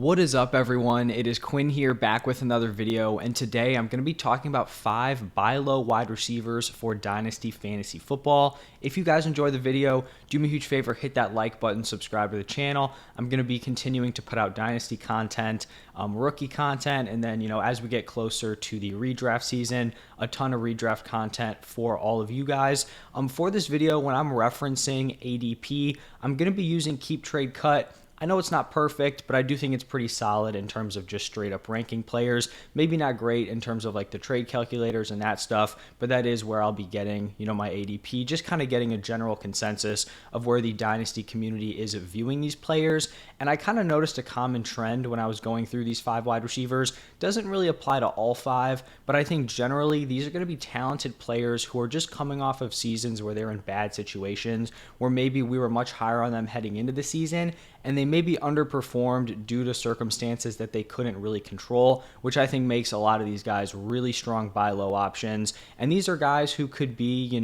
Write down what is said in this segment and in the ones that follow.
What is up, everyone? It is Quinn here, back with another video, and today I'm going to be talking about 5 buy low wide receivers for Dynasty Fantasy Football. If you guys enjoy the video, do me a huge favor, hit that like button, subscribe to the channel. I'm going to be continuing to put out Dynasty content, rookie content, and then, as we get closer to the redraft season, a ton of redraft content for all of you guys. For this video, when I'm referencing ADP, I'm going to be using Keep Trade Cut. I know it's not perfect, but I do think it's pretty solid in terms of just straight up ranking players. Maybe not great in terms of like the trade calculators and that stuff, but that is where I'll be getting, my ADP, just kind of getting a general consensus of where the Dynasty community is viewing these players. And I kind of noticed a common trend when I was going through these 5 wide receivers. Doesn't really apply to all 5, but I think generally these are going to be talented players who are just coming off of seasons where they're in bad situations, where maybe we were much higher on them heading into the season, and they maybe underperformed due to circumstances that they couldn't really control, which I think makes a lot of these guys really strong buy low options. And these are guys who could be,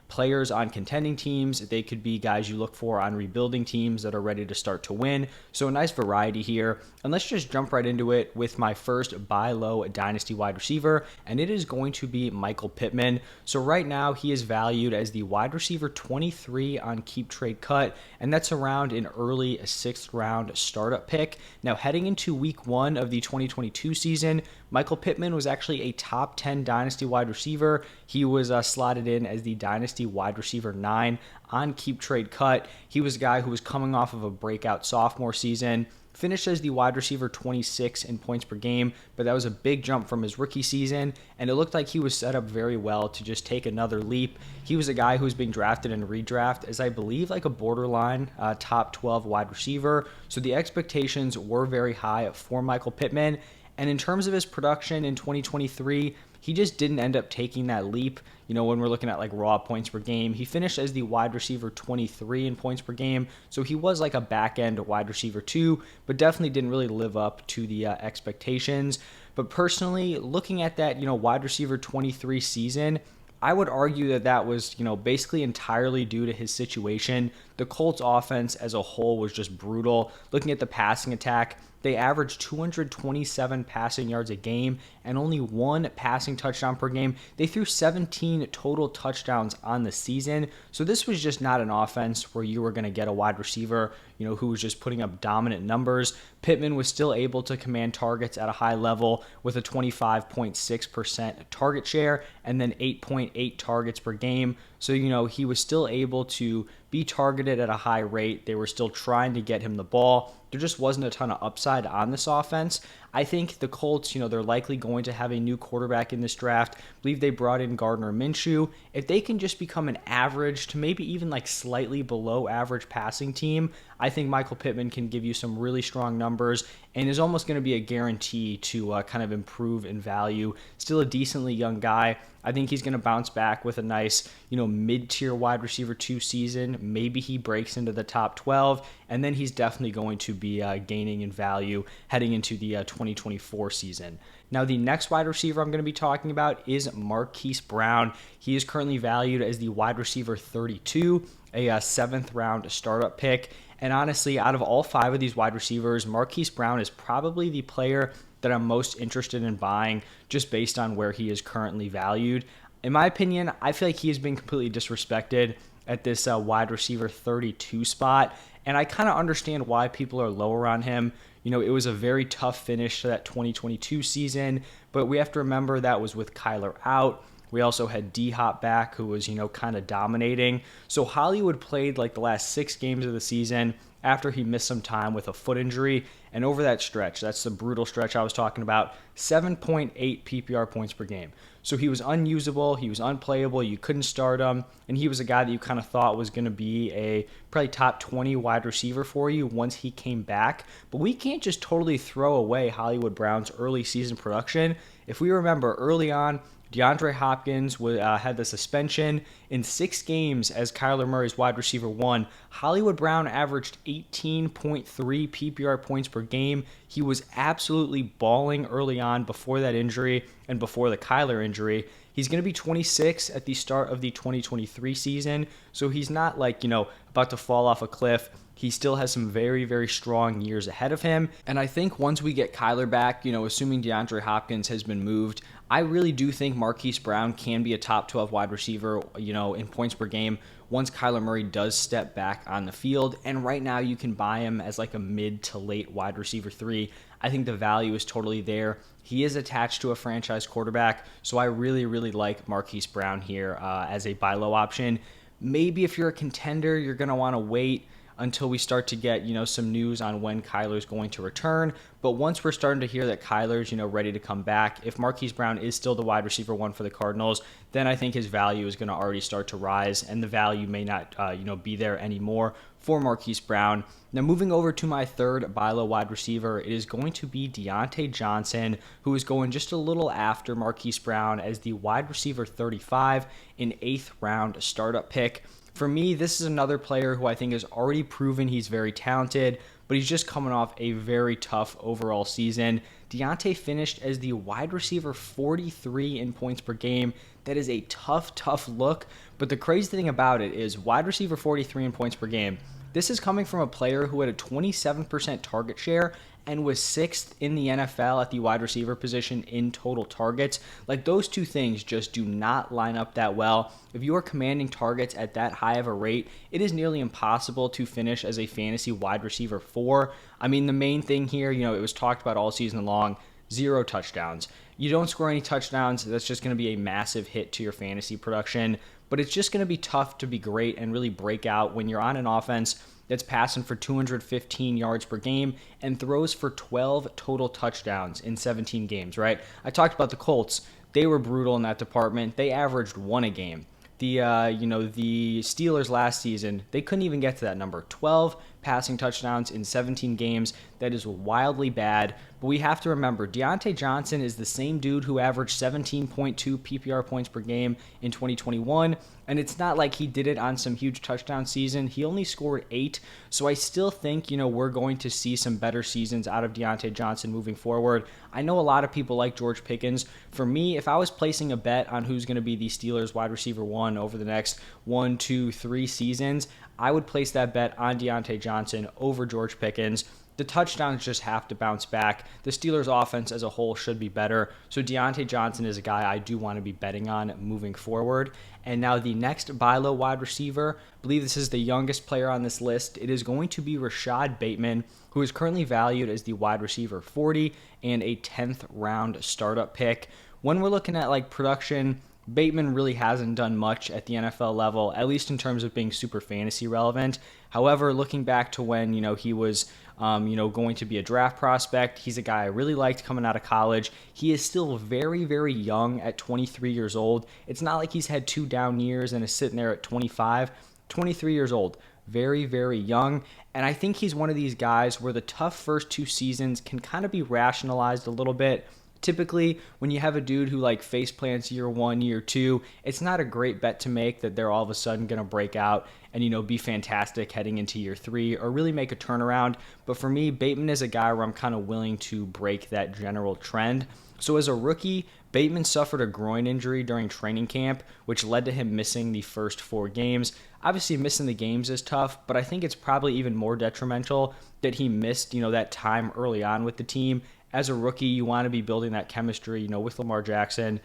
players on contending teams. They could be guys you look for on rebuilding teams that are ready to start to win. So a nice variety here. And let's just jump right into it with my first buy low Dynasty wide receiver, and it is going to be Michael Pittman. So right now he is valued as the wide receiver 23 on Keep Trade Cut, and that's around an early 6th round startup pick. Now heading into week 1 of the 2022 season, Michael Pittman was actually a top 10 Dynasty wide receiver. He was slotted in as the Dynasty wide receiver 9 on Keep Trade Cut. He was a guy who was coming off of a breakout sophomore season, finished as the wide receiver 26 in points per game, but that was a big jump from his rookie season, and it looked like he was set up very well to just take another leap. He was a guy who was being drafted in redraft as, I believe, like a borderline top 12 wide receiver, so the expectations were very high for Michael Pittman. And in terms of his production in 2023, he just didn't end up taking that leap. When we're looking at like raw points per game, he finished as the wide receiver 23 in points per game. So he was like a back end wide receiver 2, but definitely didn't really live up to the expectations. But personally, looking at that, wide receiver 23 season, I would argue that that was, basically entirely due to his situation. The Colts offense as a whole was just brutal. Looking at the passing attack, they averaged 227 passing yards a game and only 1 passing touchdown per game. They threw 17 total touchdowns on the season. So this was just not an offense where you were going to get a wide receiver, who was just putting up dominant numbers. Pittman was still able to command targets at a high level with a 25.6% target share and then 8.8 targets per game. So, he was still able to be targeted at a high rate. They were still trying to get him the ball. There just wasn't a ton of upside on this offense. I think the Colts, they're likely going to have a new quarterback in this draft. I believe they brought in Gardner Minshew. If they can just become an average to maybe even like slightly below average passing team, I think Michael Pittman can give you some really strong numbers and is almost going to be a guarantee to kind of improve in value. Still a decently young guy. I think he's going to bounce back with a nice, mid-tier wide receiver 2 season. Maybe he breaks into the top 12, and then he's definitely going to be gaining in value heading into the 2024 season. Now, the next wide receiver I'm going to be talking about is Marquise Brown. He is currently valued as the wide receiver 32, a 7th round startup pick. And honestly, out of all 5 of these wide receivers, Marquise Brown is probably the player that I'm most interested in buying just based on where he is currently valued. In my opinion, I feel like he has been completely disrespected at this wide receiver 32 spot, and I kind of understand why people are lower on him. It was a very tough finish to that 2022 season, but we have to remember that was with Kyler out. We also had D-Hop back, who was, kind of dominating. So Hollywood played like the last 6 games of the season after he missed some time with a foot injury. And over that stretch, that's the brutal stretch I was talking about, 7.8 PPR points per game. So he was unusable, he was unplayable, you couldn't start him, and he was a guy that you kind of thought was going to be a probably top 20 wide receiver for you once he came back. But we can't just totally throw away Hollywood Brown's early season production. If we remember early on, DeAndre Hopkins had the suspension. In 6 games as Kyler Murray's wide receiver 1, Hollywood Brown averaged 18.3 PPR points per game. He was absolutely balling early on before that injury and before the Kyler injury. He's going to be 26 at the start of the 2023 season, so he's not like, about to fall off a cliff. He still has some very, very strong years ahead of him. And I think once we get Kyler back, assuming DeAndre Hopkins has been moved, I really do think Marquise Brown can be a top 12 wide receiver, in points per game once Kyler Murray does step back on the field. And right now you can buy him as like a mid to late wide receiver 3. I think the value is totally there. He is attached to a franchise quarterback, so I really, really like Marquise Brown here as a buy low option. Maybe if you're a contender, you're going to want to wait until we start to get, some news on when Kyler's going to return. But once we're starting to hear that Kyler's, ready to come back, if Marquise Brown is still the wide receiver 1 for the Cardinals, then I think his value is going to already start to rise, and the value may not, be there anymore for Marquise Brown. Now, moving over to my third buy low wide receiver, it is going to be Diontae Johnson, who is going just a little after Marquise Brown as the wide receiver 35, an 8th round startup pick. For me, this is another player who I think has already proven he's very talented, but he's just coming off a very tough overall season. Diontae finished as the wide receiver 43 in points per game. That is a tough look, but the crazy thing about it is wide receiver 43 in points per game. This is coming from a player who had a 27% target share and was 6th in the NFL at the wide receiver position in total targets. Like, those two things just do not line up that well. If you are commanding targets at that high of a rate, it is nearly impossible to finish as a fantasy wide receiver 4. I mean, the main thing here, it was talked about all season long, 0 touchdowns. You don't score any touchdowns, that's just going to be a massive hit to your fantasy production. But it's just going to be tough to be great and really break out when you're on an offense that's passing for 215 yards per game and throws for 12 total touchdowns in 17 games, right? I talked about the Colts. They were brutal in that department. They averaged 1 a game. The Steelers last season, they couldn't even get to that number. 12 passing touchdowns in 17 games. That is wildly bad. But we have to remember, Diontae Johnson is the same dude who averaged 17.2 PPR points per game in 2021. And it's not like he did it on some huge touchdown season. He only scored 8. So I still think, we're going to see some better seasons out of Diontae Johnson moving forward. I know a lot of people like George Pickens. For me, if I was placing a bet on who's going to be the Steelers wide receiver 1 over the next 1, 2, 3 seasons, I would place that bet on Diontae Johnson over George Pickens. The touchdowns just have to bounce back. The Steelers' offense as a whole should be better. So Diontae Johnson is a guy I do want to be betting on moving forward. And now the next buy low wide receiver, I believe this is the youngest player on this list. It is going to be Rashod Bateman, who is currently valued as the wide receiver 40 and a 10th round startup pick. When we're looking at production, Bateman really hasn't done much at the NFL level, at least in terms of being super fantasy relevant. However, looking back to when, he was, going to be a draft prospect, he's a guy I really liked coming out of college. He is still very, very young at 23 years old. It's not like he's had 2 down years and is sitting there at 25. 23 years old. Very, very young. And I think he's one of these guys where the tough first 2 seasons can kind of be rationalized a little bit. Typically, when you have a dude who face plants year 1, year 2, it's not a great bet to make that they're all of a sudden going to break out and, be fantastic heading into year 3 or really make a turnaround. But for me, Bateman is a guy where I'm kind of willing to break that general trend. So as a rookie, Bateman suffered a groin injury during training camp, which led to him missing the first 4 games. Obviously, missing the games is tough, but I think it's probably even more detrimental that he missed, that time early on with the team. As a rookie, you want to be building that chemistry, with Lamar Jackson,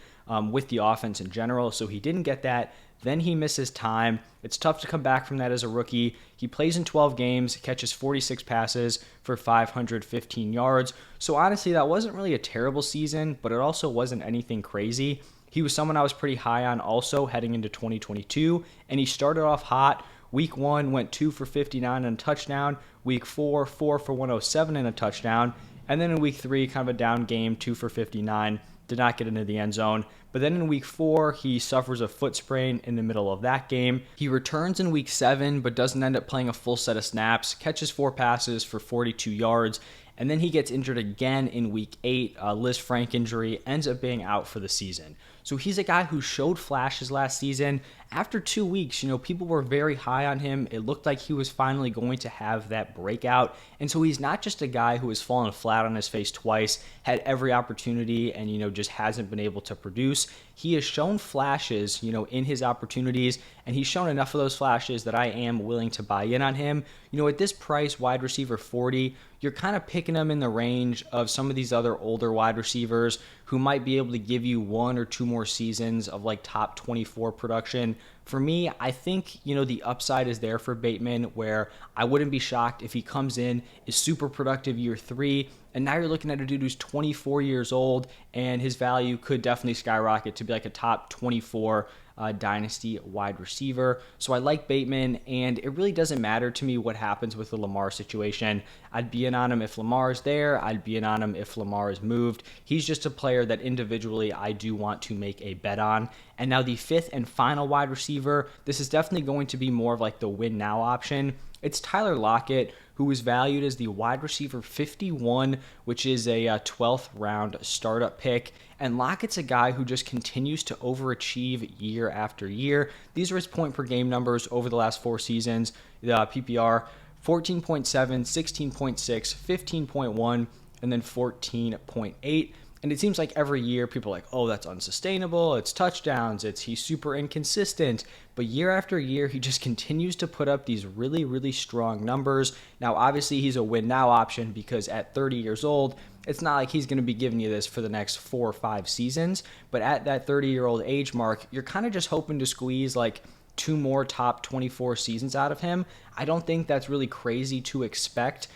with the offense in general. So he didn't get that. Then he misses time. It's tough to come back from that as a rookie. He plays in 12 games, catches 46 passes for 515 yards. So honestly, that wasn't really a terrible season, but it also wasn't anything crazy. He was someone I was pretty high on also heading into 2022, and he started off hot. Week 1 went 2 for 59 and a touchdown. Week 4, 4 for 107 and a touchdown. And then in week 3, kind of a down game, 2 for 59, did not get into the end zone. But then in week 4, he suffers a foot sprain in the middle of that game. He returns in week 7, but doesn't end up playing a full set of snaps, catches 4 passes for 42 yards, and then he gets injured again in week 8. Liz Frank injury, ends up being out for the season. So he's a guy who showed flashes last season. After 2 weeks, people were very high on him. It looked like he was finally going to have that breakout. And so he's not just a guy who has fallen flat on his face twice, had every opportunity, and, just hasn't been able to produce. He has shown flashes, in his opportunities, and he's shown enough of those flashes that I am willing to buy in on him. At this price, wide receiver 40, you're kind of picking him in the range of some of these other older wide receivers who might be able to give you 1 or 2 more seasons of like top 24 production. For me, I think, the upside is there for Bateman, where I wouldn't be shocked if he comes in, is super productive year 3, and now you're looking at a dude who's 24 years old, and his value could definitely skyrocket to be like a top 24 Dynasty wide receiver. So I like Bateman, and it really doesn't matter to me what happens with the Lamar situation. I'd be in on him if Lamar is there. I'd be in on him if Lamar is moved. He's just a player that individually I do want to make a bet on. And now the 5th and final wide receiver, this is definitely going to be more of like the win now option. It's Tyler Lockett, who is valued as the wide receiver 51, which is a 12th round startup pick. And Lockett's a guy who just continues to overachieve year after year. These are his point per game numbers over the last 4 seasons. The PPR, 14.7, 16.6, 15.1, and then 14.8. And it seems like every year people are like, oh, that's unsustainable. It's touchdowns. He's super inconsistent. But year after year, he just continues to put up these really, really strong numbers. Now, obviously, he's a win now option because at 30 years old, it's not like he's going to be giving you this for the next 4 or 5 seasons. But at that 30-year-old age mark, you're kind of just hoping to squeeze like 2 more top 24 seasons out of him. I don't think that's really crazy to expect.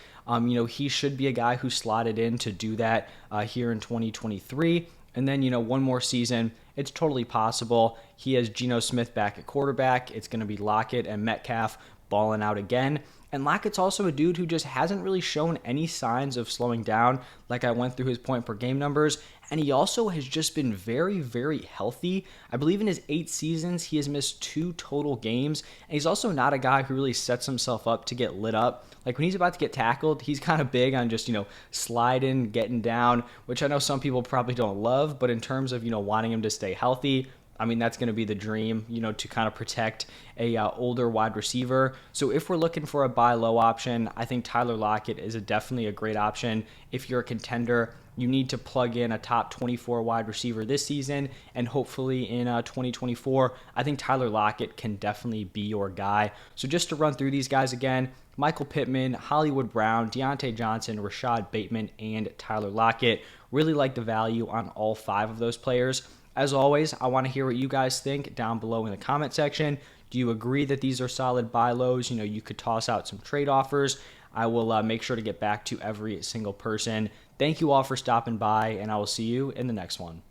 He should be a guy who slotted in to do that here in 2023. And then, 1 more season, it's totally possible. He has Geno Smith back at quarterback. It's going to be Lockett and Metcalf balling out again. And Lockett's also a dude who just hasn't really shown any signs of slowing down, like I went through his point per game numbers. And he also has just been very, very healthy. I believe in his 8 seasons, he has missed 2 total games. And he's also not a guy who really sets himself up to get lit up. Like when he's about to get tackled, he's kind of big on just, sliding, getting down, which I know some people probably don't love. But in terms of, wanting him to stay healthy, I mean, that's going to be the dream, to kind of protect a older wide receiver. So if we're looking for a buy low option, I think Tyler Lockett is definitely a great option. If you're a contender, you need to plug in a top 24 wide receiver this season, and hopefully in 2024, I think Tyler Lockett can definitely be your guy. So just to run through these guys again, Michael Pittman, Hollywood Brown, Diontae Johnson, Rashod Bateman, and Tyler Lockett. Really like the value on all 5 of those players. As always, I want to hear what you guys think down below in the comment section. Do you agree that these are solid buy lows? You could toss out some trade offers. I will make sure to get back to every single person. Thank you all for stopping by, and I will see you in the next one.